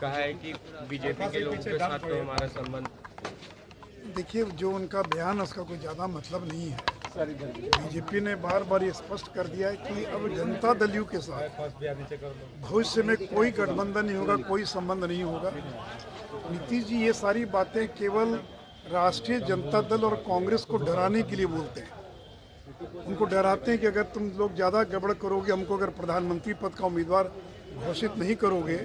कहा है कि बीजेपी के लोगों के साथ तो हमारा संबंध। देखिए, जो उनका बयान है उसका कोई ज़्यादा मतलब नहीं है। बीजेपी ने बार बार ये स्पष्ट कर दिया है कि अब जनता दल यू के साथ भविष्य में कोई गठबंधन नहीं होगा, कोई संबंध नहीं होगा। नीतीश जी ये सारी बातें केवल राष्ट्रीय जनता दल और कांग्रेस को डराने के लिए बोलते हैं। उनको डराते हैं कि अगर तुम लोग ज़्यादा गड़बड़ करोगे, हमको अगर प्रधानमंत्री पद का उम्मीदवार घोषित नहीं करोगे,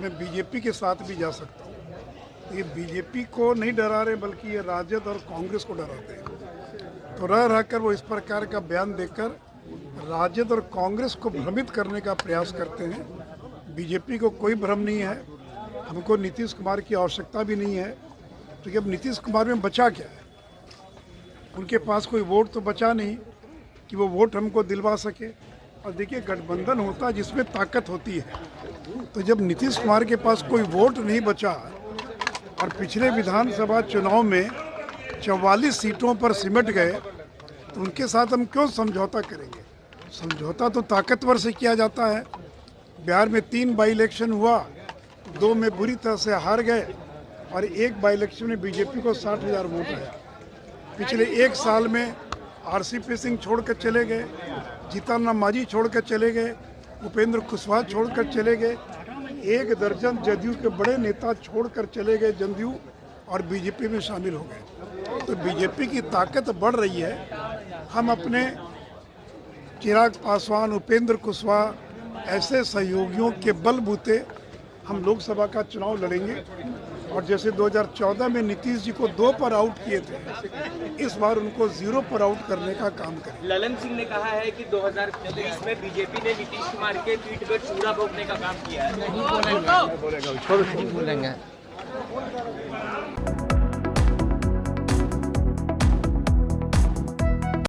मैं बीजेपी के साथ भी जा सकता हूँ। ये बीजेपी को नहीं डरा रहे, बल्कि ये राजद और कांग्रेस को डराते हैं। तो रह कर वो इस प्रकार का बयान देकर राजद और कांग्रेस को भ्रमित करने का प्रयास करते हैं। बीजेपी को कोई भ्रम नहीं है, हमको नीतीश कुमार की आवश्यकता भी नहीं है। तो अब नीतीश कुमार में बचा क्या है? उनके पास कोई वोट तो बचा नहीं कि वो वोट हमको दिलवा सके। और देखिए, गठबंधन होता है जिसमें ताकत होती है। तो जब नीतीश कुमार के पास कोई वोट नहीं बचा और पिछले विधानसभा चुनाव में 44 सीटों पर सिमट गए, तो उनके साथ हम क्यों समझौता करेंगे? समझौता तो ताकतवर से किया जाता है। बिहार में 3 बाई इलेक्शन हुआ, 2 में बुरी तरह से हार गए और 1 बाई इलेक्शन में बीजेपी को 60,000 वोट आया। पिछले 1 साल में RCP सिंह छोड़कर चले गए, जीतन राम मांझी छोड़कर चले गए, उपेंद्र कुशवाहा छोड़कर चले गए, 1 दर्जन जदयू के बड़े नेता छोड़कर चले गए जदयू और बीजेपी में शामिल हो गए। तो बीजेपी की ताकत बढ़ रही है। हम अपने चिराग पासवान, उपेंद्र कुशवाहा ऐसे सहयोगियों के बलबूते हम लोकसभा का चुनाव लड़ेंगे। और जैसे 2014 में नीतीश जी को 2 पर आउट किए थे, इस बार उनको 0 पर आउट करने का काम करें। ललन सिंह ने कहा है कि 2023 में बीजेपी ने नीतीश कुमार के पीठ पर चूड़ा भोंकने का काम किया है। नहीं बोलेंगे।